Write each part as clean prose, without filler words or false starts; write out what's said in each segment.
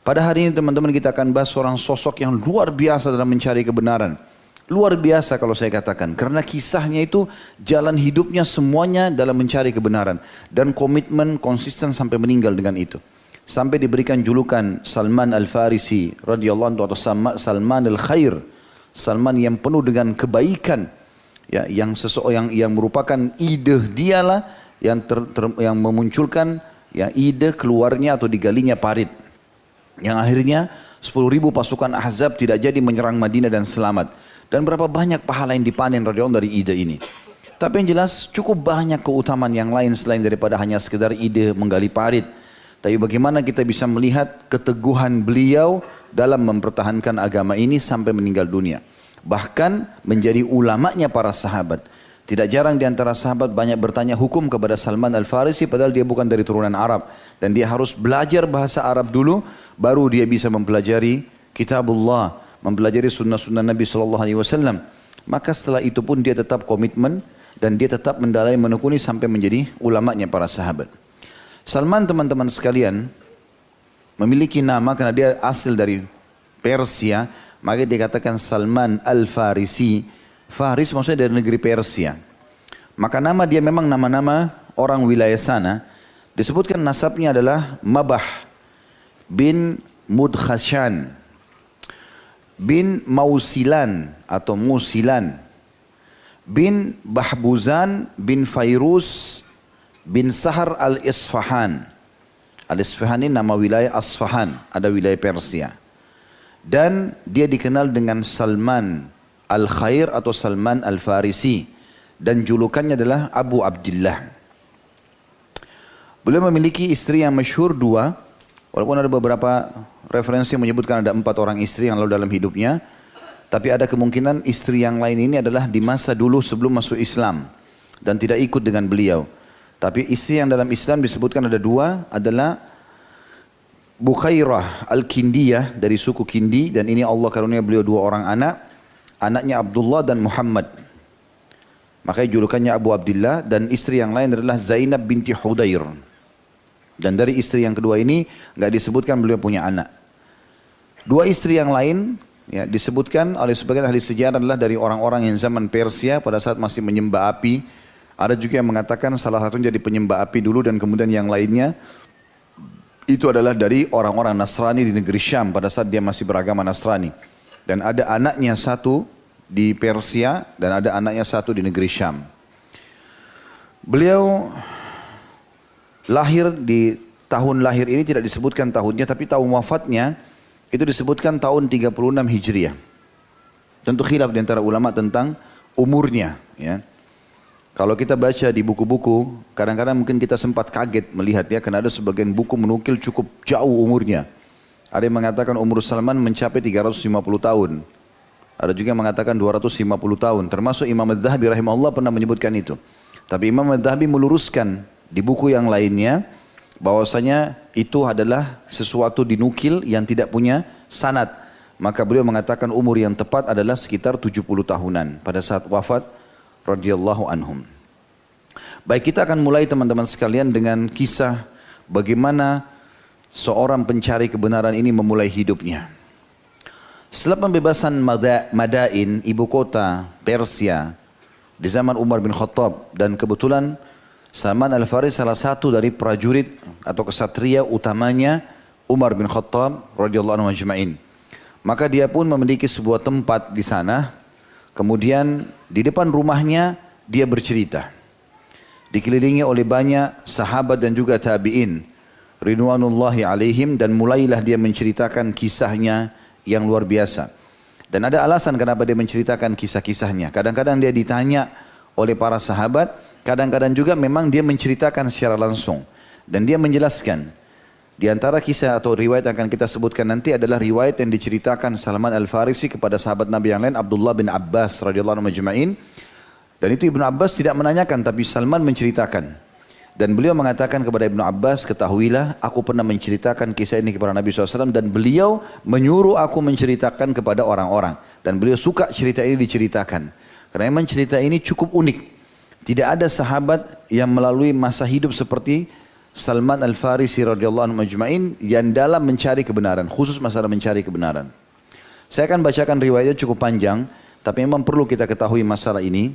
Pada hari ini teman-teman kita akan bahas seorang sosok yang luar biasa dalam mencari kebenaran. Luar biasa kalau saya katakan. Karena kisahnya itu jalan hidupnya semuanya dalam mencari kebenaran. Dan komitmen konsisten sampai meninggal dengan itu. Sampai diberikan julukan Salman Al-Farisi radhiyallahu anhu atau Salman Al-Khair. Salman yang penuh dengan kebaikan. Ya, yang seseorang yang merupakan ide dialah yang memunculkan ya, ide keluarnya atau digalinya parit. Yang akhirnya 10.000 pasukan Ahzab tidak jadi menyerang Madinah dan selamat. Dan berapa banyak pahala yang dipanen radhiyallahu dari ide ini. Tapi yang jelas cukup banyak keutamaan yang lain selain daripada hanya sekedar ide menggali parit. Tapi bagaimana kita bisa melihat keteguhan beliau dalam mempertahankan agama ini sampai meninggal dunia. Bahkan menjadi ulamanya para sahabat. Tidak jarang di antara sahabat banyak bertanya hukum kepada Salman Al-Farisi padahal dia bukan dari turunan Arab. Dan dia harus belajar bahasa Arab dulu, baru dia bisa mempelajari kitabullah, mempelajari sunnah-sunnah Nabi SAW. Maka setelah itu pun dia tetap komitmen dan dia tetap mendalai menekuni sampai menjadi ulamanya para sahabat. Salman teman-teman sekalian memiliki nama karena dia asal dari Persia, maka dia katakan Salman Al-Farisi. Faris maksudnya dari negeri Persia. Maka nama dia memang nama-nama orang wilayah sana. Disebutkan nasabnya adalah Mabah bin Mudkhashan bin Mausilan atau Musilan bin Bahbuzan bin Fairuz bin Sahar al-Isfahan. Al-Isfahan ini nama wilayah Asfahan, ada wilayah Persia. Dan dia dikenal dengan Salman Al-Khair atau Salman Al-Farisi. Dan julukannya adalah Abu Abdullah. Beliau memiliki istri yang masyhur dua. Walaupun ada beberapa referensi yang menyebutkan ada 4 orang istri yang lalu dalam hidupnya. Tapi ada kemungkinan istri yang lain ini adalah di masa dulu sebelum masuk Islam. Dan tidak ikut dengan beliau. Tapi istri yang dalam Islam disebutkan ada 2 adalah Bukhairah Al-Kindiyah dari suku Kindi. Dan ini Allah karunia beliau 2 orang anak. Anaknya Abdullah dan Muhammad. Makanya julukannya Abu Abdullah. Dan istri yang lain adalah Zainab binti Hudair. Dan dari istri yang kedua ini nggak disebutkan beliau punya anak. 2 istri yang lain ya, disebutkan oleh sebagian ahli sejarah adalah dari orang-orang yang zaman Persia pada saat masih menyembah api. Ada juga yang mengatakan salah satunya jadi penyembah api dulu dan kemudian yang lainnya itu adalah dari orang-orang Nasrani di negeri Syam pada saat dia masih beragama Nasrani. Dan ada anaknya 1 di Persia dan ada anaknya 1 di negeri Syam. Beliau lahir di tahun lahir ini tidak disebutkan tahunnya, tapi tahun wafatnya itu disebutkan tahun 36 Hijriah. Tentu khilaf di antara ulama tentang umurnya. Ya. Kalau kita baca di buku-buku, kadang-kadang mungkin kita sempat kaget melihat ya, karena ada sebagian buku menukil cukup jauh umurnya. Ada yang mengatakan umur Salman mencapai 350 tahun. Ada juga yang mengatakan 250 tahun. Termasuk Imam Adz-Dzahabi rahimahullah pernah menyebutkan itu. Tapi Imam Adz-Dzahabi meluruskan di buku yang lainnya bahwasanya itu adalah sesuatu dinukil yang tidak punya sanad. Maka beliau mengatakan umur yang tepat adalah sekitar 70 tahunan pada saat wafat radhiyallahu anhum. Baik, kita akan mulai teman-teman sekalian dengan kisah bagaimana seorang pencari kebenaran ini memulai hidupnya. Setelah pembebasan Madain, ibu kota Persia, di zaman Umar bin Khattab, dan kebetulan Salman Al-Farisi salah satu dari prajurit atau kesatria utamanya Umar bin Khattab radhiyallahu anhu ajma'in. Maka dia pun memiliki sebuah tempat di sana. Kemudian di depan rumahnya dia bercerita. Dikelilingi oleh banyak sahabat dan juga tabi'in ridwanullahi alaihim, dan mulailah dia menceritakan kisahnya yang luar biasa. Dan ada alasan kenapa dia menceritakan kisah-kisahnya. Kadang-kadang dia ditanya oleh para sahabat, kadang-kadang juga memang dia menceritakan secara langsung. Dan dia menjelaskan. Di antara kisah atau riwayat yang akan kita sebutkan nanti adalah riwayat yang diceritakan Salman Al-Farisi kepada sahabat Nabi yang lain, Abdullah bin Abbas radhiyallahu anhu majma'in. Dan itu Ibnu Abbas tidak menanyakan, tapi Salman menceritakan. Dan beliau mengatakan kepada Ibnu Abbas, ketahuilah aku pernah menceritakan kisah ini kepada Nabi SAW dan beliau menyuruh aku menceritakan kepada orang-orang. Dan beliau suka cerita ini diceritakan. Karena memang cerita ini cukup unik. Tidak ada sahabat yang melalui masa hidup seperti Salman Al-Farisi radhiyallahu anhu majma'in yang dalam mencari kebenaran, khusus masalah mencari kebenaran. Saya akan bacakan riwayatnya cukup panjang, tapi memang perlu kita ketahui masalah ini.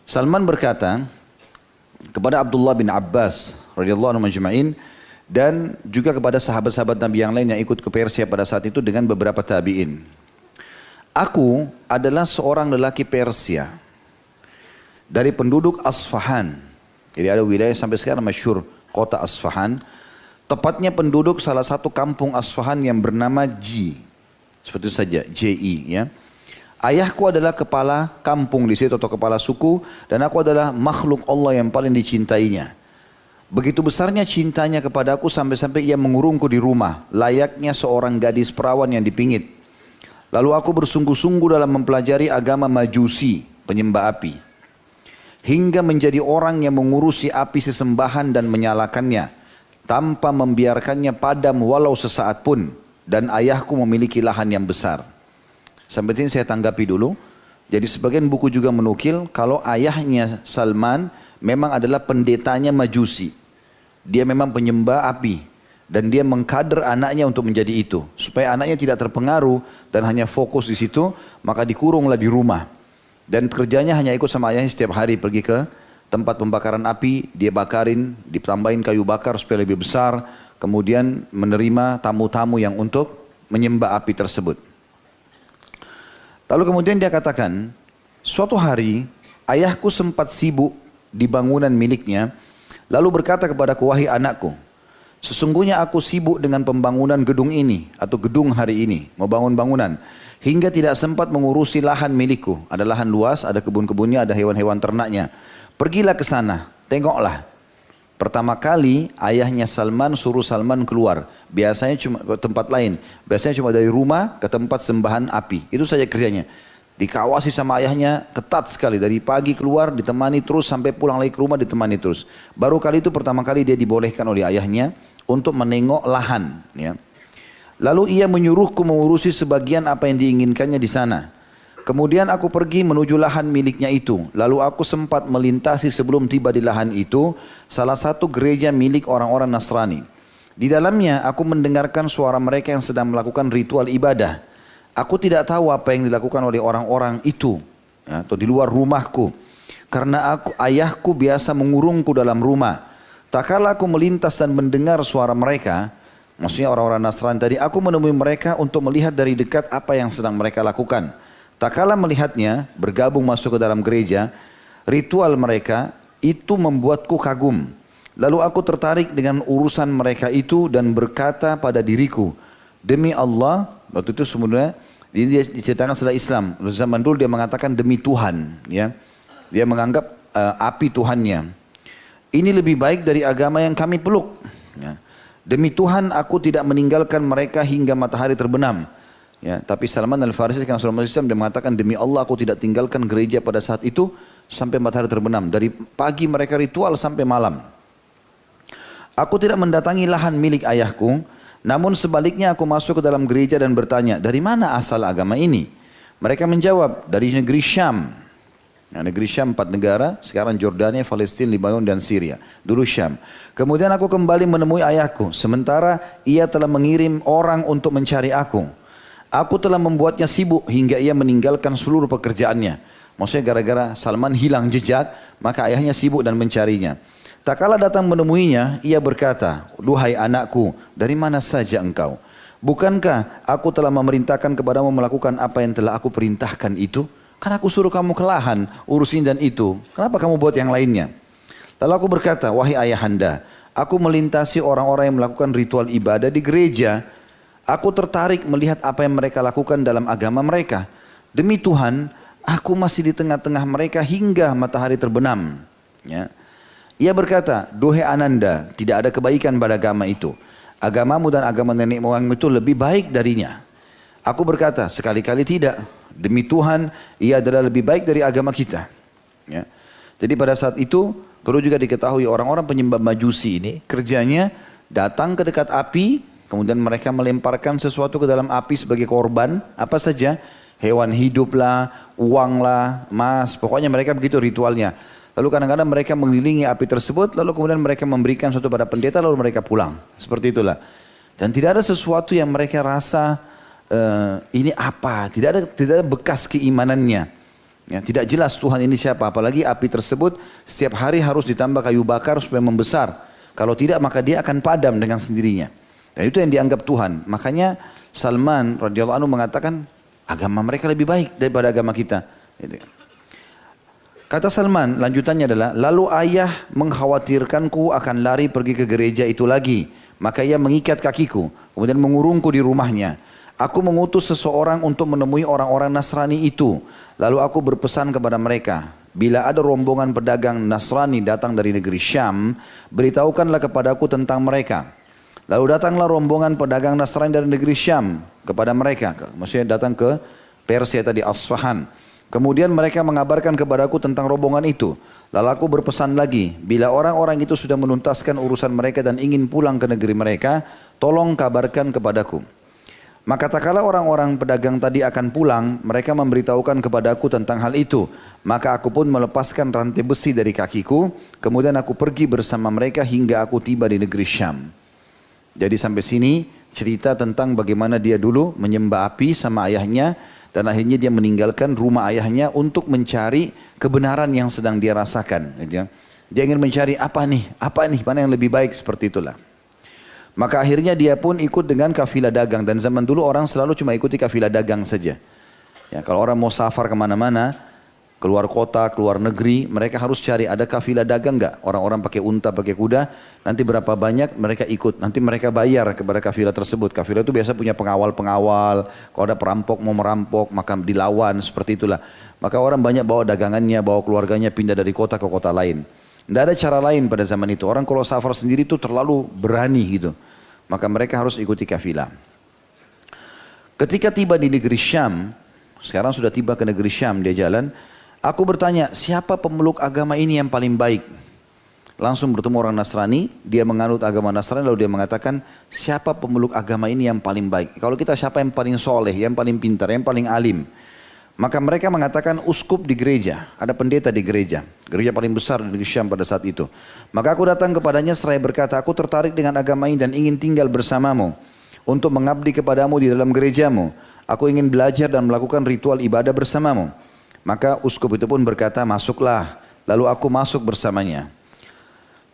Salman berkata kepada Abdullah bin Abbas radhiyallahu anhu majma'in dan juga kepada sahabat-sahabat Nabi yang lain yang ikut ke Persia pada saat itu dengan beberapa tabi'in. Aku adalah seorang lelaki Persia dari penduduk Asfahan. Jadi ada wilayah sampai sekarang masyhur kota Asfahan. Tepatnya penduduk salah satu kampung Asfahan yang bernama Ji. Seperti itu saja, J-I ya. Ayahku adalah kepala kampung di situ atau kepala suku dan aku adalah makhluk Allah yang paling dicintainya. Begitu besarnya cintanya kepadaku sampai-sampai ia mengurungku di rumah, layaknya seorang gadis perawan yang dipingit. Lalu aku bersungguh-sungguh dalam mempelajari agama Majusi, penyembah api. Hingga menjadi orang yang mengurusi api sesembahan dan menyalakannya tanpa membiarkannya padam walau sesaat pun, dan ayahku memiliki lahan yang besar. Sampai sini saya tanggapi dulu. Jadi sebagian buku juga menukil kalau ayahnya Salman memang adalah pendetanya Majusi. Dia memang penyembah api dan dia mengkader anaknya untuk menjadi itu supaya anaknya tidak terpengaruh dan hanya fokus di situ, maka dikurunglah di rumah. Dan kerjanya hanya ikut sama ayahnya setiap hari pergi ke tempat pembakaran api, dia bakarin, ditambahin kayu bakar supaya lebih besar, kemudian menerima tamu-tamu yang untuk menyembah api tersebut. Lalu kemudian dia katakan, suatu hari ayahku sempat sibuk di bangunan miliknya, lalu berkata kepadaku, wahai anakku, sesungguhnya aku sibuk dengan pembangunan gedung ini atau gedung hari ini, mau bangun bangunan. Hingga tidak sempat mengurusi lahan milikku. Ada lahan luas, ada kebun-kebunnya, ada hewan-hewan ternaknya. Pergilah ke sana, tengoklah. Pertama kali ayahnya Salman suruh Salman keluar. Biasanya cuma ke tempat lain. Biasanya cuma dari rumah ke tempat sembahan api. Itu saja kerjanya. Dikawasi sama ayahnya ketat sekali. Dari pagi keluar ditemani terus sampai pulang lagi ke rumah ditemani terus. Baru kali itu pertama kali dia dibolehkan oleh ayahnya untuk menengok lahan. Ya. Lalu ia menyuruhku mengurusi sebagian apa yang diinginkannya di sana. Kemudian aku pergi menuju lahan miliknya itu. Lalu aku sempat melintasi sebelum tiba di lahan itu salah satu gereja milik orang-orang Nasrani. Di dalamnya aku mendengarkan suara mereka yang sedang melakukan ritual ibadah. Aku tidak tahu apa yang dilakukan oleh orang-orang itu ya, atau di luar rumahku. Karena ayahku biasa mengurungku dalam rumah. Tak kala aku melintas dan mendengar suara mereka, maksudnya orang-orang Nasrani tadi, aku menemui mereka untuk melihat dari dekat apa yang sedang mereka lakukan. Tak kala melihatnya, bergabung masuk ke dalam gereja, ritual mereka itu membuatku kagum. Lalu aku tertarik dengan urusan mereka itu dan berkata pada diriku, demi Allah, waktu itu sebenarnya dia diceritakan setelah Islam. Zaman dulu dia mengatakan demi Tuhan, ya, dia menganggap api Tuhannya. Ini lebih baik dari agama yang kami peluk. Ya. Demi Tuhan aku tidak meninggalkan mereka hingga matahari terbenam. Ya, tapi Salman Al-Farisi karena seorang Islam dia mengatakan demi Allah aku tidak tinggalkan gereja pada saat itu sampai matahari terbenam. Dari pagi mereka ritual sampai malam. Aku tidak mendatangi lahan milik ayahku, namun sebaliknya aku masuk ke dalam gereja dan bertanya, dari mana asal agama ini? Mereka menjawab, dari negeri Syam. Nah, negeri Syam 4 negara, sekarang Jordania, Palestina, Lebanon dan Syria. Dulu Syam. Kemudian aku kembali menemui ayahku, sementara ia telah mengirim orang untuk mencari aku. Aku telah membuatnya sibuk hingga ia meninggalkan seluruh pekerjaannya. Maksudnya gara-gara Salman hilang jejak, maka ayahnya sibuk dan mencarinya. Tak kala datang menemuinya, ia berkata, duhai anakku, dari mana saja engkau? Bukankah aku telah memerintahkan kepadamu melakukan apa yang telah aku perintahkan itu? Kan aku suruh kamu ke lahan, urusin dan itu. Kenapa kamu buat yang lainnya? Lalu aku berkata, wahai ayahanda, aku melintasi orang-orang yang melakukan ritual ibadah di gereja. Aku tertarik melihat apa yang mereka lakukan dalam agama mereka. Demi Tuhan, aku masih di tengah-tengah mereka hingga matahari terbenam. Ya. Ia berkata, duhai Ananda, tidak ada kebaikan pada agama itu. Agamamu dan agama nenek moyangmu itu lebih baik darinya. Aku berkata, sekali-kali tidak. Demi Tuhan, ia adalah lebih baik dari agama kita. Ya. Jadi pada saat itu, perlu juga diketahui orang-orang penyembah Majusi ini, kerjanya datang ke dekat api, kemudian mereka melemparkan sesuatu ke dalam api sebagai korban, apa saja, hewan hidup lah, uang lah, emas, pokoknya mereka begitu ritualnya. Lalu kadang-kadang mereka mengelilingi api tersebut, lalu kemudian mereka memberikan sesuatu pada pendeta, lalu mereka pulang. Seperti itulah. Dan tidak ada sesuatu yang mereka rasa ini apa, tidak ada bekas keimanannya. Ya, tidak jelas Tuhan ini siapa, apalagi api tersebut setiap hari harus ditambah kayu bakar supaya membesar. Kalau tidak maka dia akan padam dengan sendirinya. Dan itu yang dianggap Tuhan. Makanya Salman radhiyallahu anhu mengatakan agama mereka lebih baik daripada agama kita. Kata Salman, lanjutannya adalah, lalu ayah mengkhawatirkanku akan lari pergi ke gereja itu lagi. Maka ia mengikat kakiku, kemudian mengurungku di rumahnya. Aku mengutus seseorang untuk menemui orang-orang Nasrani itu. Lalu aku berpesan kepada mereka, bila ada rombongan pedagang Nasrani datang dari negeri Syam, beritahukanlah kepadaku tentang mereka. Lalu datanglah rombongan pedagang Nasrani dari negeri Syam kepada mereka. Maksudnya datang ke Persia tadi, Asfahan. Kemudian mereka mengabarkan kepadaku tentang rombongan itu. Lalu aku berpesan lagi, bila orang-orang itu sudah menuntaskan urusan mereka dan ingin pulang ke negeri mereka, tolong kabarkan kepadaku. Maka tak kala orang-orang pedagang tadi akan pulang, mereka memberitahukan kepadaku tentang hal itu. Maka aku pun melepaskan rantai besi dari kakiku, kemudian aku pergi bersama mereka hingga aku tiba di negeri Syam. Jadi sampai sini cerita tentang bagaimana dia dulu menyembah api sama ayahnya, dan akhirnya dia meninggalkan rumah ayahnya untuk mencari kebenaran yang sedang dia rasakan. Dia ingin mencari apa nih, mana yang lebih baik, seperti itulah. Maka akhirnya dia pun ikut dengan kafilah dagang. Dan zaman dulu orang selalu cuma ikuti kafilah dagang saja. Ya, kalau orang mau safar kemana-mana, keluar kota, keluar negeri, mereka harus cari ada kafilah dagang enggak? Orang-orang pakai unta, pakai kuda, nanti berapa banyak mereka ikut. Nanti mereka bayar kepada kafilah tersebut. Kafilah itu biasa punya pengawal-pengawal. Kalau ada perampok mau merampok, maka dilawan, seperti itulah. Maka orang banyak bawa dagangannya, bawa keluarganya pindah dari kota ke kota lain. Tidak ada cara lain pada zaman itu. Orang kalau safar sendiri itu terlalu berani gitu. Maka mereka harus ikuti kafilah. Ketika tiba di negeri Syam, sekarang sudah tiba ke negeri Syam, dia jalan. Aku bertanya, siapa pemeluk agama ini yang paling baik? Langsung bertemu orang Nasrani, dia menganut agama Nasrani, lalu dia mengatakan, siapa pemeluk agama ini yang paling baik? Kalau kita siapa yang paling soleh, yang paling pintar, yang paling alim? Maka mereka mengatakan uskup di gereja, ada pendeta di gereja paling besar di Syam pada saat itu. Maka aku datang kepadanya seraya berkata, aku tertarik dengan agama ini dan ingin tinggal bersamamu untuk mengabdi kepadamu di dalam gerejamu. Aku ingin belajar dan melakukan ritual ibadah bersamamu. Maka uskup itu pun berkata, masuklah. Lalu aku masuk bersamanya.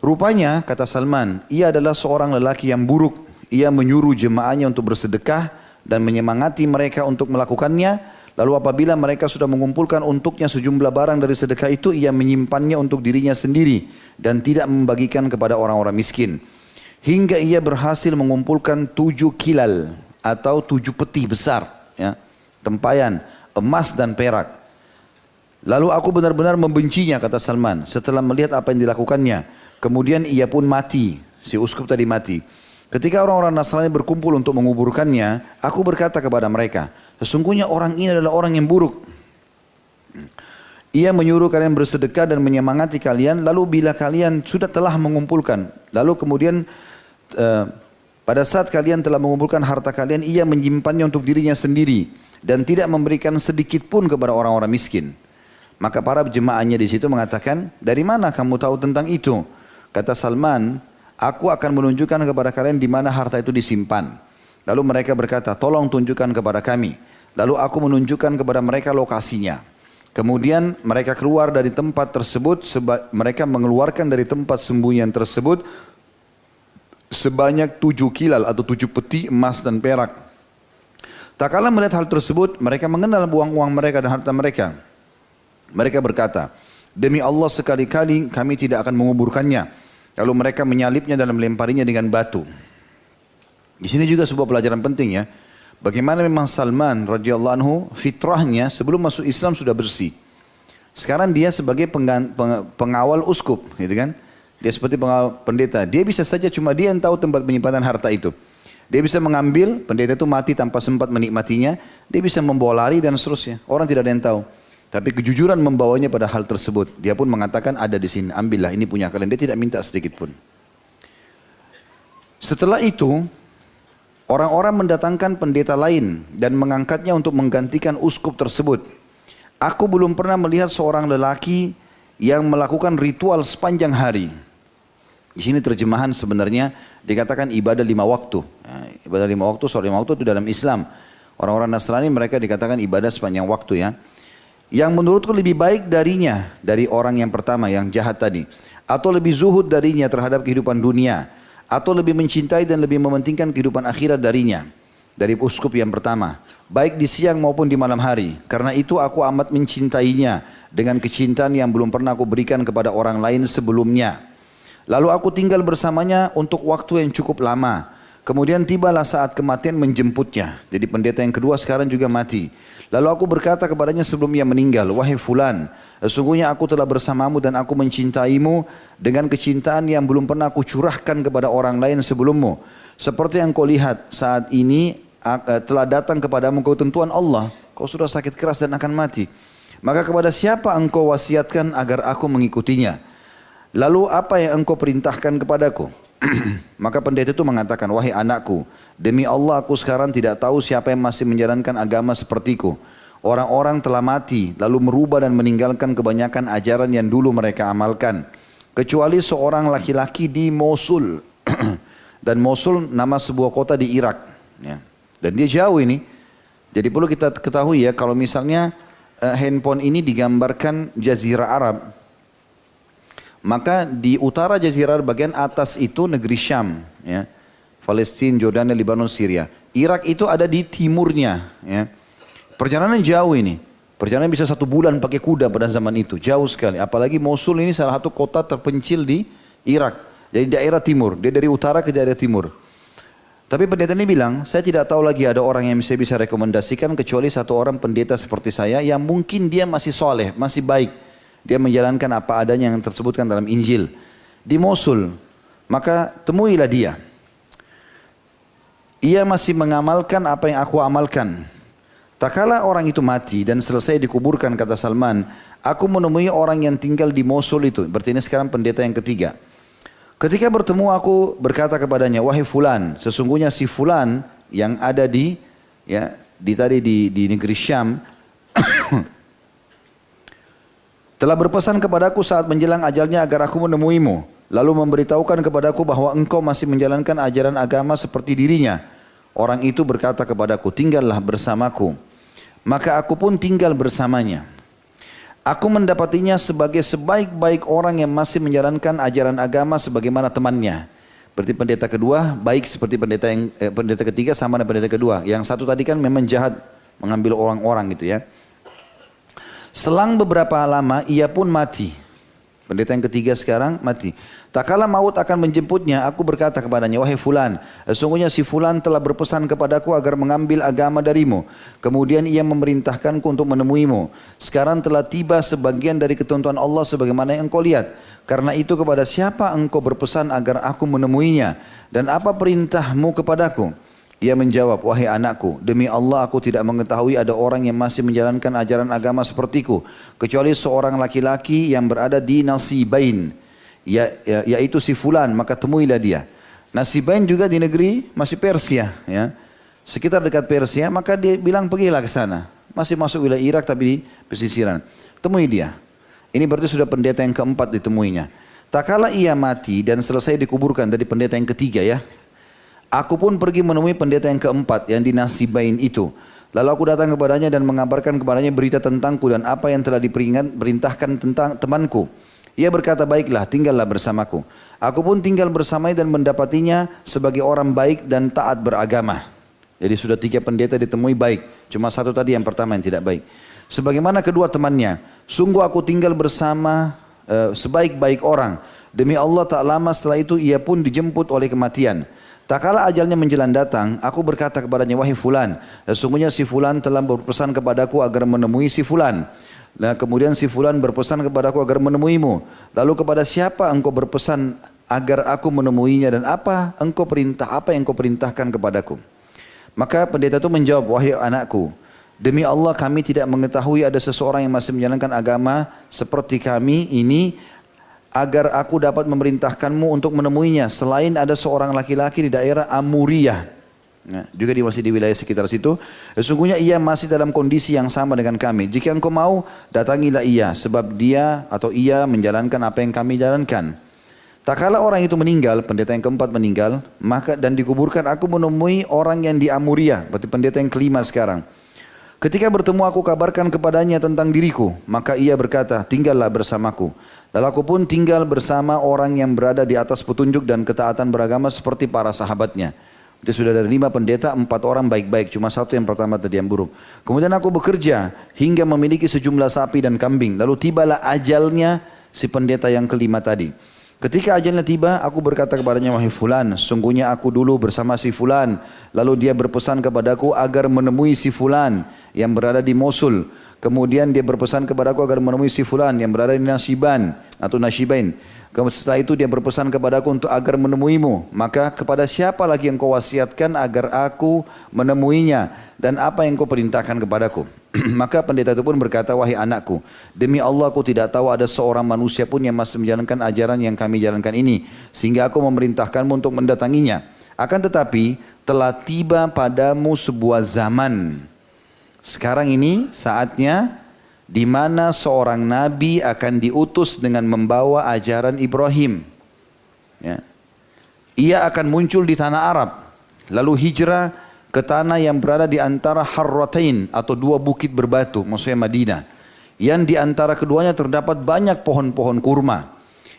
Rupanya, kata Salman, ia adalah seorang lelaki yang buruk. Ia menyuruh jemaahnya untuk bersedekah dan menyemangati mereka untuk melakukannya. Lalu apabila mereka sudah mengumpulkan untuknya sejumlah barang dari sedekah itu, ia menyimpannya untuk dirinya sendiri dan tidak membagikan kepada orang-orang miskin. Hingga ia berhasil mengumpulkan 7 kilal atau 7 peti besar, ya, tempayan, emas dan perak. Lalu aku benar-benar membencinya, kata Salman, setelah melihat apa yang dilakukannya. Kemudian ia pun mati, si uskup tadi mati. Ketika orang-orang Nasrani berkumpul untuk menguburkannya, aku berkata kepada mereka, sesungguhnya orang ini adalah orang yang buruk. Ia menyuruh kalian bersedekah dan menyemangati kalian, lalu bila kalian sudah telah mengumpulkan, lalu kemudian pada saat kalian telah mengumpulkan harta kalian, ia menyimpannya untuk dirinya sendiri dan tidak memberikan sedikit pun kepada orang-orang miskin. Maka para jemaahnya di situ mengatakan, dari mana kamu tahu tentang itu? Kata Salman, aku akan menunjukkan kepada kalian di mana harta itu disimpan. Lalu mereka berkata, tolong tunjukkan kepada kami. Lalu aku menunjukkan kepada mereka lokasinya. Kemudian mereka keluar dari tempat tersebut, mereka mengeluarkan dari tempat sembunyian tersebut sebanyak 7 kilal atau 7 peti emas dan perak. Tak kala melihat hal tersebut, mereka mengenal uang-uang mereka dan harta mereka. Mereka berkata, demi Allah sekali-kali kami tidak akan menguburkannya. Lalu mereka menyalipnya dan melemparinya dengan batu. Di sini juga sebuah pelajaran penting, ya. Bagaimana memang Salman radhiyallahu anhu fitrahnya sebelum masuk Islam sudah bersih. Sekarang dia sebagai pengawal uskup, gitu kan? Dia seperti pengawal pendeta. Dia bisa saja cuma dia yang tahu tempat penyimpanan harta itu. Dia bisa mengambil, pendeta itu mati tanpa sempat menikmatinya. Dia bisa membawa lari dan seterusnya. Orang tidak ada yang tahu. Tapi kejujuran membawanya pada hal tersebut. Dia pun mengatakan ada di sini, ambillah ini punya kalian. Dia tidak minta sedikit pun. Setelah itu, orang-orang mendatangkan pendeta lain dan mengangkatnya untuk menggantikan uskup tersebut. Aku belum pernah melihat seorang lelaki yang melakukan ritual sepanjang hari. Di sini terjemahan sebenarnya dikatakan ibadah 5 waktu. Nah, ibadah 5 waktu, sholat 5 waktu itu dalam Islam. Orang-orang Nasrani mereka dikatakan ibadah sepanjang waktu ya. Yang menurutku lebih baik darinya, dari orang yang pertama yang jahat tadi. Atau lebih zuhud darinya terhadap kehidupan dunia. Atau lebih mencintai dan lebih mementingkan kehidupan akhirat darinya. Dari uskup yang pertama. Baik di siang maupun di malam hari. Karena itu aku amat mencintainya. Dengan kecintaan yang belum pernah aku berikan kepada orang lain sebelumnya. Lalu aku tinggal bersamanya untuk waktu yang cukup lama. Kemudian tibalah saat kematian menjemputnya. Jadi pendeta yang kedua sekarang juga mati. Lalu aku berkata kepadanya sebelum ia meninggal, wahai fulan, sesungguhnya aku telah bersamamu dan aku mencintaimu dengan kecintaan yang belum pernah aku curahkan kepada orang lain sebelummu. Seperti yang kau lihat saat ini telah datang kepadamu ketentuan Allah. Kau sudah sakit keras dan akan mati. Maka kepada siapa engkau wasiatkan agar aku mengikutinya? Lalu apa yang engkau perintahkan kepadaku? Maka pendeta itu mengatakan, wahai anakku, demi Allah aku sekarang tidak tahu siapa yang masih menjalankan agama sepertiku. Orang-orang telah mati, lalu merubah dan meninggalkan kebanyakan ajaran yang dulu mereka amalkan. Kecuali seorang laki-laki di Mosul. Dan Mosul nama sebuah kota di Irak. Ya. Dan dia jauh ini. Jadi perlu kita ketahui ya, kalau misalnya handphone ini digambarkan Jazirah Arab. Maka di utara Jazirah bagian atas itu negeri Syam, ya. Palestina, Jordania, Lebanon, Syria. Irak itu ada di timurnya, ya. Perjalanan jauh ini. Perjalanan bisa 1 bulan pakai kuda pada zaman itu, jauh sekali. Apalagi Mosul ini salah satu kota terpencil di Irak. Jadi daerah timur, dia dari utara ke daerah timur. Tapi pendeta ini bilang, saya tidak tahu lagi ada orang yang saya bisa rekomendasikan kecuali satu orang pendeta seperti saya yang mungkin dia masih soleh, masih baik. Dia menjalankan apa adanya yang tersebutkan dalam Injil. Di Mosul, maka temuilah dia. Ia masih mengamalkan apa yang aku amalkan. Tak kala orang itu mati dan selesai dikuburkan, kata Salman, aku menemui orang yang tinggal di Mosul itu. Berarti ini sekarang pendeta yang ketiga. Ketika bertemu aku berkata kepadanya, wahai fulan, sesungguhnya si fulan yang ada di negeri Syam telah berpesan kepadaku saat menjelang ajalnya agar aku menemuimu. Lalu memberitahukan kepadaku bahwa engkau masih menjalankan ajaran agama seperti dirinya. Orang itu berkata kepadaku, tinggallah bersamaku. Maka aku pun tinggal bersamanya. Aku mendapatinya sebagai sebaik-baik orang yang masih menjalankan ajaran agama sebagaimana temannya. Berarti pendeta kedua baik seperti pendeta ketiga sama dengan pendeta kedua. Yang satu tadi kan memang jahat mengambil orang-orang gitu ya. Selang beberapa lama ia pun mati. Pendeta yang ketiga sekarang mati. Tak kala maut akan menjemputnya, aku berkata kepadanya, wahai fulan, sesungguhnya si fulan telah berpesan kepadaku agar mengambil agama darimu. Kemudian ia memerintahkanku untuk menemuimu. Sekarang telah tiba sebagian dari ketentuan Allah sebagaimana yang engkau lihat. Karena itu kepada siapa engkau berpesan agar aku menemuinya? Dan apa perintahmu kepadaku? Ia menjawab, wahai anakku, demi Allah aku tidak mengetahui ada orang yang masih menjalankan ajaran agama sepertiku. Kecuali seorang laki-laki yang berada di Nasibain, yaitu si fulan, maka temuilah dia. Nasibain juga di negeri masih Persia, ya. Sekitar dekat Persia, maka dia bilang pergilah ke sana. Masih masuk wilayah Irak tapi di pesisiran. Temui dia. Ini berarti sudah pendeta yang keempat ditemuinya. Tak kala ia mati dan selesai dikuburkan dari pendeta yang ketiga ya. Aku pun pergi menemui pendeta yang keempat yang di Nasibain itu. Lalu aku datang kepadanya dan mengabarkan kepadanya berita tentangku dan apa yang telah diperintahkan tentang temanku. Ia berkata, baiklah, tinggallah bersamaku. Aku pun tinggal bersamanya dan mendapatinya sebagai orang baik dan taat beragama. Jadi sudah 3 pendeta ditemui baik. Cuma satu tadi yang pertama yang tidak baik. Sebagaimana kedua temannya, sungguh aku tinggal bersama sebaik-baik orang. Demi Allah tak lama setelah itu ia pun dijemput oleh kematian. Tak kala ajalnya menjelang datang, aku berkata kepadanya, wahai fulan, sesungguhnya si fulan telah berpesan kepadaku agar menemui si fulan. Nah, kemudian si fulan berpesan kepadaku agar menemuimu. Lalu kepada siapa engkau berpesan agar aku menemuinya dan apa yang engkau perintahkan kepadaku? Maka pendeta itu menjawab, wahai anakku, demi Allah kami tidak mengetahui ada seseorang yang masih menjalankan agama seperti kami ini, agar aku dapat memerintahkanmu untuk menemuinya selain ada seorang laki-laki di daerah Amuriyah. Ya, juga masih di wilayah sekitar situ. Sesungguhnya ia masih dalam kondisi yang sama dengan kami. Jika engkau mau, datangilah ia, sebab dia atau ia menjalankan apa yang kami jalankan. Tak kala orang itu meninggal, pendeta yang keempat meninggal, maka dan dikuburkan, aku menemui orang yang di Amuria, berarti pendeta yang kelima sekarang. Ketika bertemu aku kabarkan kepadanya tentang diriku, maka ia berkata, tinggallah bersamaku. Lalu aku pun tinggal bersama orang yang berada di atas petunjuk dan ketaatan beragama seperti para sahabatnya. Dia sudah ada 5 pendeta, 4 orang baik-baik, cuma 1 yang pertama tadi yang buruk. Kemudian aku bekerja hingga memiliki sejumlah sapi dan kambing. Lalu tibalah ajalnya si pendeta yang kelima tadi. Ketika ajalnya tiba, aku berkata kepadanya, wahai fulan, sungguhnya aku dulu bersama si fulan. Lalu dia berpesan kepadaku agar menemui si fulan yang berada di Mosul. Kemudian dia berpesan kepadaku agar menemui si fulan yang berada di Nasiban atau Nashibain. Setelah itu dia berpesan kepadaku untuk agar menemuimu. Maka kepada siapa lagi yang kau wasiatkan agar aku menemuinya? Dan apa yang kau perintahkan kepadaku? Maka pendeta itu pun berkata, wahai anakku, demi Allah aku tidak tahu ada seorang manusia pun yang masih menjalankan ajaran yang kami jalankan ini. Sehingga aku memerintahkanmu untuk mendatanginya. Akan tetapi telah tiba padamu sebuah zaman. Sekarang ini saatnya di mana seorang nabi akan diutus dengan membawa ajaran Ibrahim. Ya. Ia akan muncul di tanah Arab, lalu hijrah ke tanah yang berada di antara Harratain atau 2 bukit berbatu, maksudnya Madinah. Yang di antara keduanya terdapat banyak pohon-pohon kurma.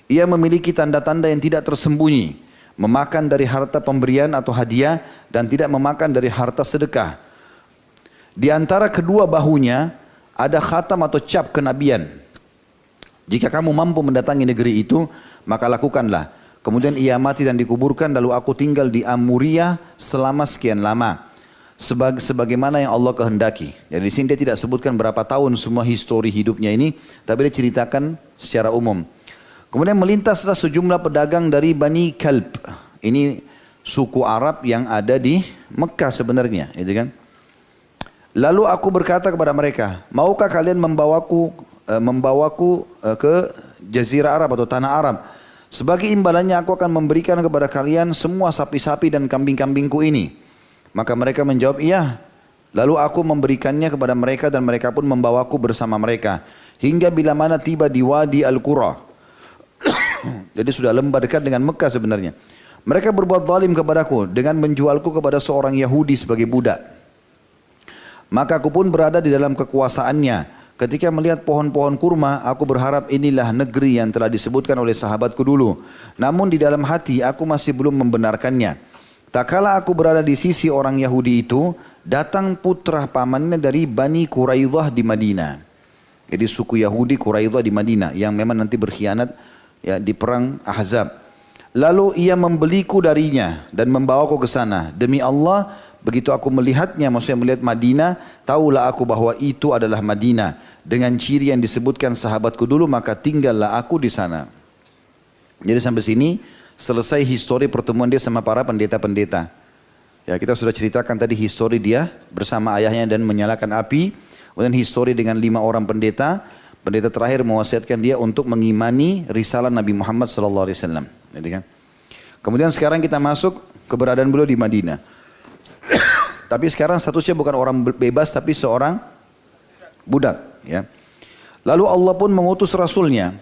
Ia memiliki tanda-tanda yang tidak tersembunyi, memakan dari harta pemberian atau hadiah dan tidak memakan dari harta sedekah. Di antara kedua bahunya ada khatam atau cap kenabian. Jika kamu mampu mendatangi negeri itu, maka lakukanlah. Kemudian ia mati dan dikuburkan, lalu aku tinggal di Amuria selama sekian lama. Sebagaimana yang Allah kehendaki. Jadi di sini dia tidak sebutkan berapa tahun semua histori hidupnya ini, tapi dia ceritakan secara umum. Kemudian melintaslah sejumlah pedagang dari Bani Kalb. Ini suku Arab yang ada di Mekah sebenarnya, gitu kan? Lalu aku berkata kepada mereka, maukah kalian membawaku ke Jazirah Arab atau tanah Arab? Sebagai imbalannya aku akan memberikan kepada kalian semua sapi-sapi dan kambing-kambingku ini. Maka mereka menjawab, iya. Lalu aku memberikannya kepada mereka dan mereka pun membawaku bersama mereka. Hingga bila mana tiba di Wadi Al-Qura. Jadi sudah lembah dekat dengan Mekah sebenarnya. Mereka berbuat zalim kepadaku dengan menjualku kepada seorang Yahudi sebagai budak. Maka aku pun berada di dalam kekuasaannya. Ketika melihat pohon-pohon kurma, aku berharap inilah negeri yang telah disebutkan oleh sahabatku dulu. Namun di dalam hati aku masih belum membenarkannya. Tak kala aku berada di sisi orang Yahudi itu, datang putra pamannya dari Bani Quraidah di Madinah. Jadi suku Yahudi Quraidah di Madinah yang memang nanti berkhianat ya, di perang Ahzab. Lalu ia membeliku darinya dan membawaku ke sana. Demi Allah, begitu aku melihatnya, maksudnya melihat Madinah, tahulah aku bahwa itu adalah Madinah. Dengan ciri yang disebutkan sahabatku dulu, maka tinggallah aku di sana. Jadi sampai sini selesai histori pertemuan dia sama para pendeta-pendeta. Ya, kita sudah ceritakan tadi histori dia bersama ayahnya dan menyalakan api. Kemudian histori dengan 5 orang pendeta. Pendeta terakhir mewasiatkan dia untuk mengimani risalah Nabi Muhammad SAW. Jadi kan. Kemudian sekarang kita masuk keberadaan beliau di Madinah. Tapi sekarang statusnya bukan orang bebas tapi seorang budak. Ya. Lalu Allah pun mengutus Rasulnya.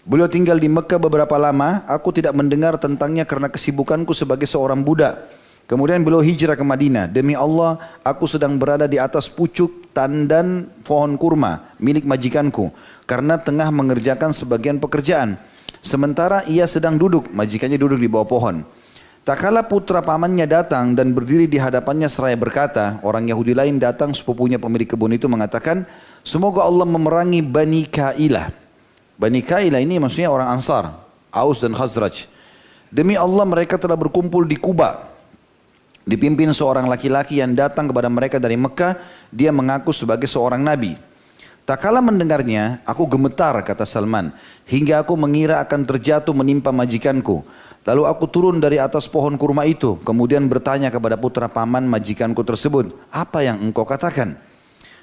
Beliau tinggal di Mekah beberapa lama. Aku tidak mendengar tentangnya karena kesibukanku sebagai seorang budak. Kemudian beliau hijrah ke Madinah. Demi Allah, aku sedang berada di atas pucuk tandan pohon kurma milik majikanku. Karena tengah mengerjakan sebagian pekerjaan. Sementara ia sedang duduk, majikannya duduk di bawah pohon. Tak kala putra pamannya datang dan berdiri di hadapannya seraya berkata, orang Yahudi lain datang sepupunya pemilik kebun itu mengatakan, semoga Allah memerangi Bani Kailah. Bani Kailah ini maksudnya orang Ansar, Aus dan Khazraj. Demi Allah mereka telah berkumpul di Kuba. Dipimpin seorang laki-laki yang datang kepada mereka dari Mekah, dia mengaku sebagai seorang nabi. Tak kala mendengarnya, aku gemetar, kata Salman, hingga aku mengira akan terjatuh menimpa majikanku. Lalu aku turun dari atas pohon kurma itu, kemudian bertanya kepada putra paman majikanku tersebut, apa yang engkau katakan?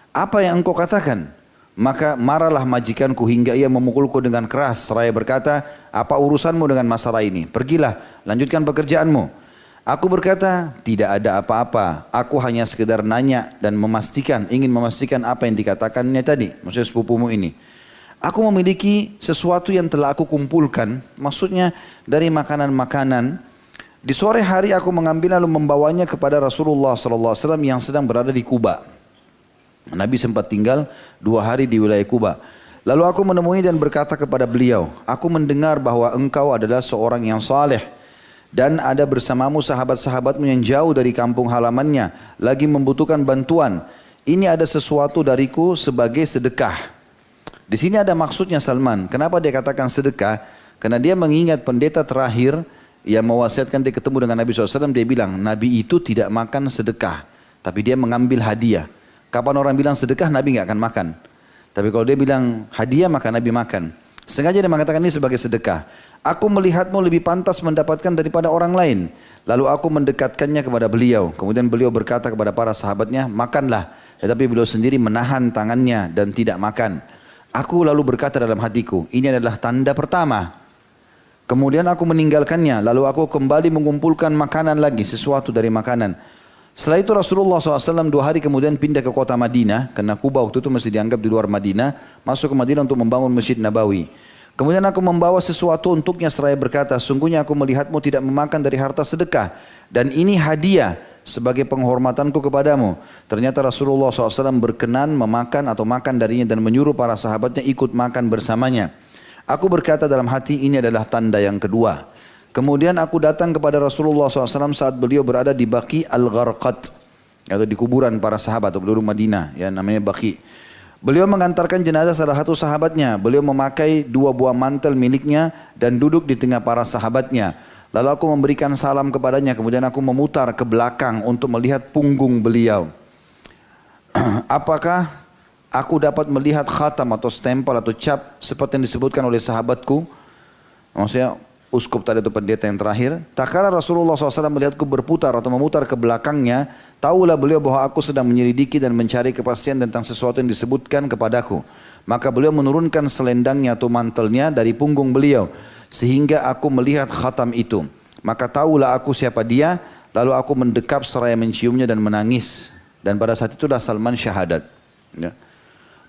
Apa yang engkau katakan? Maka marahlah majikanku hingga ia memukulku dengan keras, seraya berkata, apa urusanmu dengan masalah ini? Pergilah, lanjutkan pekerjaanmu. Aku berkata, tidak ada apa-apa. Aku hanya sekedar nanya dan ingin memastikan apa yang dikatakannya tadi. Maksudnya sepupumu ini. Aku memiliki sesuatu yang telah aku kumpulkan. Maksudnya dari makanan-makanan. Di sore hari aku mengambil lalu membawanya kepada Rasulullah SAW yang sedang berada di Kuba. Nabi sempat tinggal 2 hari di wilayah Kuba. Lalu aku menemui dan berkata kepada beliau, aku mendengar bahwa engkau adalah seorang yang saleh. Dan ada bersamamu sahabat-sahabatmu yang jauh dari kampung halamannya, lagi membutuhkan bantuan. Ini ada sesuatu dariku sebagai sedekah. Di sini ada maksudnya Salman. Kenapa dia katakan sedekah? Karena dia mengingat pendeta terakhir yang mewasiatkan dia ketemu dengan Nabi SAW. Dia bilang, Nabi itu tidak makan sedekah, tapi dia mengambil hadiah. Kapan orang bilang sedekah, Nabi nggak akan makan. Tapi kalau dia bilang hadiah, maka Nabi makan. Sengaja dia mengatakan ini sebagai sedekah. Aku melihatmu lebih pantas mendapatkan daripada orang lain. Lalu aku mendekatkannya kepada beliau. Kemudian beliau berkata kepada para sahabatnya, makanlah. Tetapi beliau sendiri menahan tangannya dan tidak makan. Aku lalu berkata dalam hatiku, ini adalah tanda pertama. Kemudian aku meninggalkannya. Lalu aku kembali mengumpulkan makanan lagi, sesuatu dari makanan. Setelah itu Rasulullah SAW 2 hari kemudian pindah ke kota Madinah. Karena Kuba waktu itu masih dianggap di luar Madinah. Masuk ke Madinah untuk membangun Masjid Nabawi. Kemudian aku membawa sesuatu untuknya seraya berkata, sungguhnya aku melihatmu tidak memakan dari harta sedekah. Dan ini hadiah sebagai penghormatanku kepadamu. Ternyata Rasulullah SAW berkenan memakan atau makan darinya dan menyuruh para sahabatnya ikut makan bersamanya. Aku berkata dalam hati, ini adalah tanda yang kedua. Kemudian aku datang kepada Rasulullah SAW saat beliau berada di Baqi Al-Gharqad. Atau di kuburan para sahabat atau penduduk Madinah. Ya, namanya Baqi. Beliau mengantarkan jenazah salah satu sahabatnya. Beliau memakai 2 buah mantel miliknya dan duduk di tengah para sahabatnya. Lalu aku memberikan salam kepadanya. Kemudian aku memutar ke belakang untuk melihat punggung beliau. Apakah aku dapat melihat khatam atau stempel atau cap seperti yang disebutkan oleh sahabatku? Maksudnya uskup tadi atau pendeta yang terakhir. Tak kala Rasulullah SAW melihatku berputar atau memutar ke belakangnya, tahulah beliau bahwa aku sedang menyelidiki dan mencari kepastian tentang sesuatu yang disebutkan kepadaku. Maka beliau menurunkan selendangnya atau mantelnya dari punggung beliau, sehingga aku melihat khatam itu. Maka tahulah aku siapa dia, lalu aku mendekap seraya menciumnya dan menangis. Dan pada saat itulah Salman syahadat. Ya.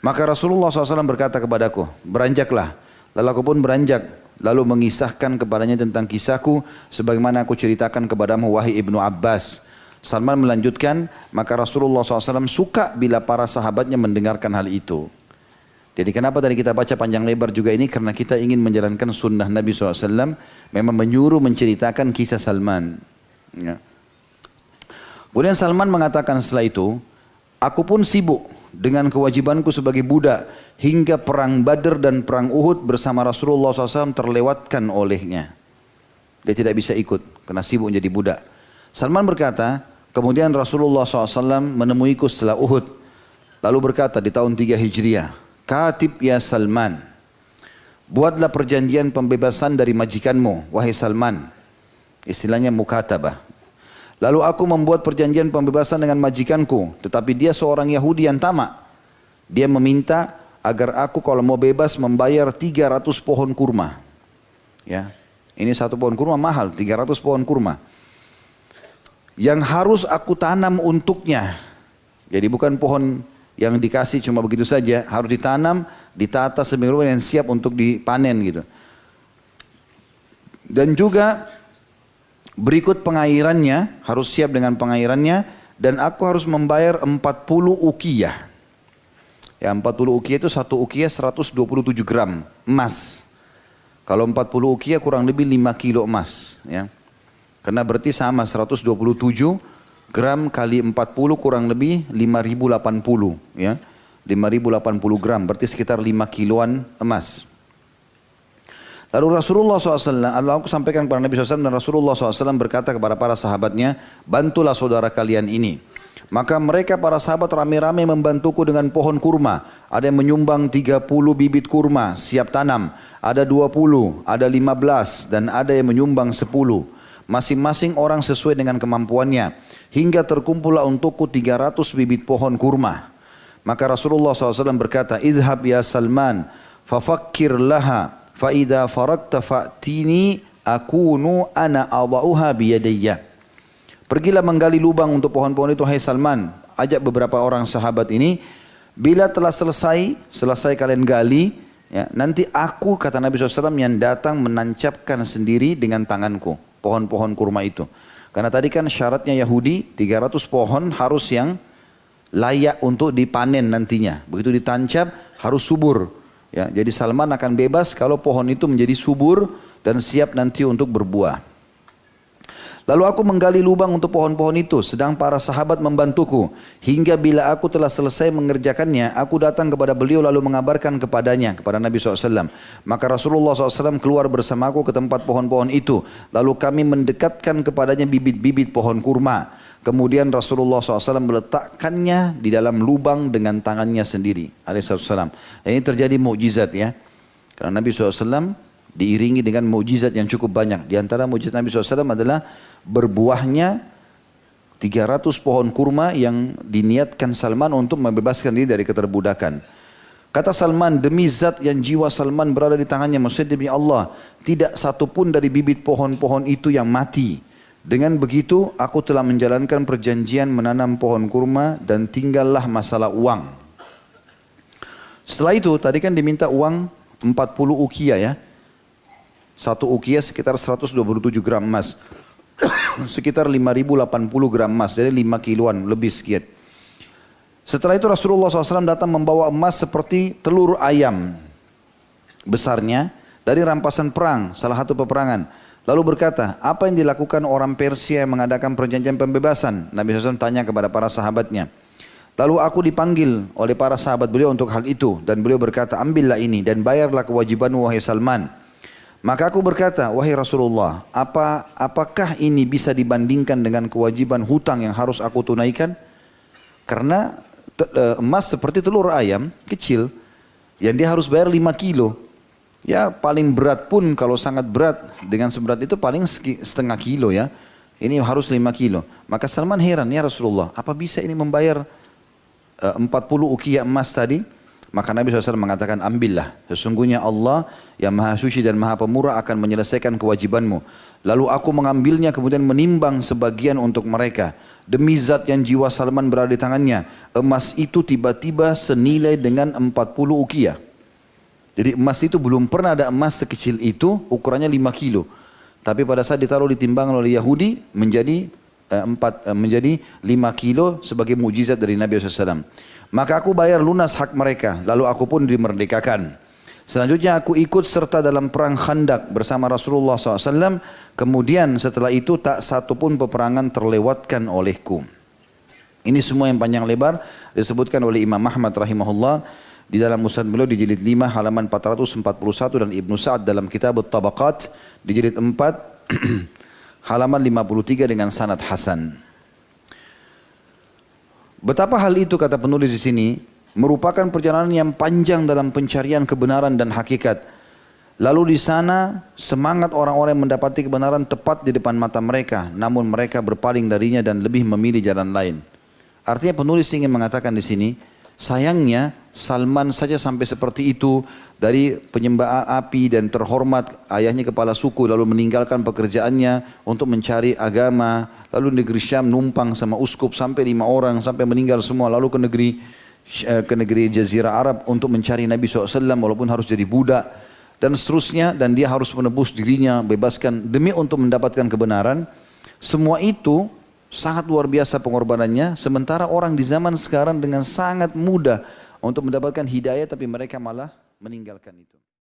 Maka Rasulullah SAW berkata kepadaku, beranjaklah. Lalu aku pun beranjak. Lalu mengisahkan kepadanya tentang kisahku sebagaimana aku ceritakan kepadamu wahai Ibnu Abbas. Salman melanjutkan, maka Rasulullah SAW suka bila para sahabatnya mendengarkan hal itu. Jadi kenapa tadi kita baca panjang lebar juga ini? Karena kita ingin menjalankan sunnah Nabi SAW. Memang menyuruh menceritakan kisah Salman. Ya. Kemudian Salman mengatakan setelah itu, aku pun sibuk dengan kewajibanku sebagai budak hingga perang Badr dan perang Uhud bersama Rasulullah SAW terlewatkan olehnya. Dia tidak bisa ikut karena sibuk menjadi budak. Salman berkata, kemudian Rasulullah SAW menemuiku setelah Uhud. Lalu berkata di tahun 3 Hijriah, Katib ya Salman, buatlah perjanjian pembebasan dari majikanmu, wahai Salman. Istilahnya mukatabah. Lalu aku membuat perjanjian pembebasan dengan majikanku, tetapi dia seorang Yahudi yang tamak. Dia meminta agar aku kalau mau bebas membayar 300 pohon kurma. Ya, ini satu pohon kurma mahal, 300 pohon kurma. Yang harus aku tanam untuknya. Jadi bukan pohon yang dikasih cuma begitu saja, harus ditanam, ditata sedemikian rupa yang siap untuk dipanen gitu. Dan juga berikut pengairannya, harus siap dengan pengairannya, dan aku harus membayar 40 ukiyah. Ya, 40 ukiyah itu 1 ukiyah 127 gram emas. Kalau 40 ukiyah kurang lebih 5 kilo emas. Ya. Karena berarti sama 127 gram kali 40 kurang lebih 5080. Ya. 5080 gram, berarti sekitar 5 kiloan emas. Lalu Rasulullah SAW, Allah aku sampaikan kepada Nabi SAW dan Rasulullah SAW berkata kepada para sahabatnya, bantulah saudara kalian ini. Maka mereka para sahabat rame-rame membantuku dengan pohon kurma. Ada yang menyumbang 30 bibit kurma siap tanam. Ada 20, ada 15 dan ada yang menyumbang 10. Masing-masing orang sesuai dengan kemampuannya. Hingga terkumpullah untukku 300 bibit pohon kurma. Maka Rasulullah SAW berkata, idhab ya Salman, fafakkir laha, faida farakta fa'tini akunu ana adha'uha biyadayya. Pergilah menggali lubang untuk pohon-pohon itu, hai Salman. Ajak beberapa orang sahabat ini. Bila telah selesai kalian gali, ya, nanti aku, kata Nabi SAW, yang datang menancapkan sendiri dengan tanganku pohon-pohon kurma itu. Karena tadi kan syaratnya Yahudi 300 pohon harus yang layak untuk dipanen nantinya. Begitu ditancap harus subur. Ya, jadi Salman akan bebas kalau pohon itu menjadi subur dan siap nanti untuk berbuah. Lalu aku menggali lubang untuk pohon-pohon itu, sedang para sahabat membantuku. Hingga bila aku telah selesai mengerjakannya, aku datang kepada beliau lalu mengabarkan kepadanya, kepada Nabi SAW. Maka Rasulullah SAW keluar bersamaku ke tempat pohon-pohon itu. Lalu kami mendekatkan kepadanya bibit-bibit pohon kurma. Kemudian Rasulullah SAW meletakkannya di dalam lubang dengan tangannya sendiri. Alaihissalam. Ini terjadi mukjizat ya. Karena Nabi SAW diiringi dengan mukjizat yang cukup banyak. Di antara mukjizat Nabi SAW adalah berbuahnya 300 pohon kurma yang diniatkan Salman untuk membebaskan diri dari keterbudakan. Kata Salman, demi zat yang jiwa Salman berada di tangannya, maksudnya demi Allah, tidak satu pun dari bibit pohon-pohon itu yang mati. Dengan begitu, aku telah menjalankan perjanjian menanam pohon kurma dan tinggallah masalah uang. Setelah itu, tadi kan diminta uang 40 ukiah ya. Satu ukiah sekitar 127 gram emas. Sekitar 5.080 gram emas, jadi 5 kiloan lebih sekian. Setelah itu Rasulullah SAW datang membawa emas seperti telur ayam besarnya dari rampasan perang, salah satu peperangan. Lalu berkata, apa yang dilakukan orang Persia yang mengadakan perjanjian pembebasan? Nabi SAW tanya kepada para sahabatnya. Lalu aku dipanggil oleh para sahabat beliau untuk hal itu. Dan beliau berkata, ambillah ini dan bayarlah kewajibanmu wahai Salman. Maka aku berkata, wahai Rasulullah, apakah ini bisa dibandingkan dengan kewajiban hutang yang harus aku tunaikan? Karena emas seperti telur ayam kecil, yang dia harus bayar 5 kilo. Ya paling berat pun kalau sangat berat, dengan seberat itu paling setengah kilo ya. Ini harus 5 kilo. Maka Salman heran, ya Rasulullah, apa bisa ini membayar 40 ukiah emas tadi? Maka Nabi SAW mengatakan, ambillah. Sesungguhnya Allah yang maha suci dan maha pemurah akan menyelesaikan kewajibanmu. Lalu aku mengambilnya kemudian menimbang sebagian untuk mereka. Demi zat yang jiwa Salman berada di tangannya, emas itu tiba-tiba senilai dengan 40 ukiah. Jadi emas itu belum pernah ada emas sekecil itu, ukurannya 5 kilo. Tapi pada saat ditaruh di timbangan oleh Yahudi menjadi 5 kilo sebagai mujizat dari Nabi SAW. Maka aku bayar lunas hak mereka, lalu aku pun dimerdekakan. Selanjutnya aku ikut serta dalam perang Khandak bersama Rasulullah SAW. Kemudian setelah itu tak satu pun peperangan terlewatkan olehku. Ini semua yang panjang lebar disebutkan oleh Imam Ahmad rahimahullah di dalam musnad beliau di jilid 5 halaman 441 dan Ibnu Sa'ad dalam kitab At-Tabaqat di jilid 4 halaman 53 dengan sanad hasan. Betapa hal itu, kata penulis di sini, merupakan perjalanan yang panjang dalam pencarian kebenaran dan hakikat. Lalu di sana semangat orang-orang yang mendapati kebenaran tepat di depan mata mereka, namun mereka berpaling darinya dan lebih memilih jalan lain. Artinya penulis ingin mengatakan di sini, sayangnya Salman saja sampai seperti itu, dari penyembah api dan terhormat ayahnya kepala suku lalu meninggalkan pekerjaannya untuk mencari agama, lalu negeri Syam numpang sama uskup sampai 5 orang sampai meninggal semua, lalu ke negeri Jazirah Arab untuk mencari Nabi SAW walaupun harus jadi budak dan seterusnya, dan dia harus menebus dirinya, bebaskan demi untuk mendapatkan kebenaran. Semua itu sangat luar biasa pengorbanannya, sementara orang di zaman sekarang dengan sangat mudah untuk mendapatkan hidayah tapi mereka malah meninggalkan itu.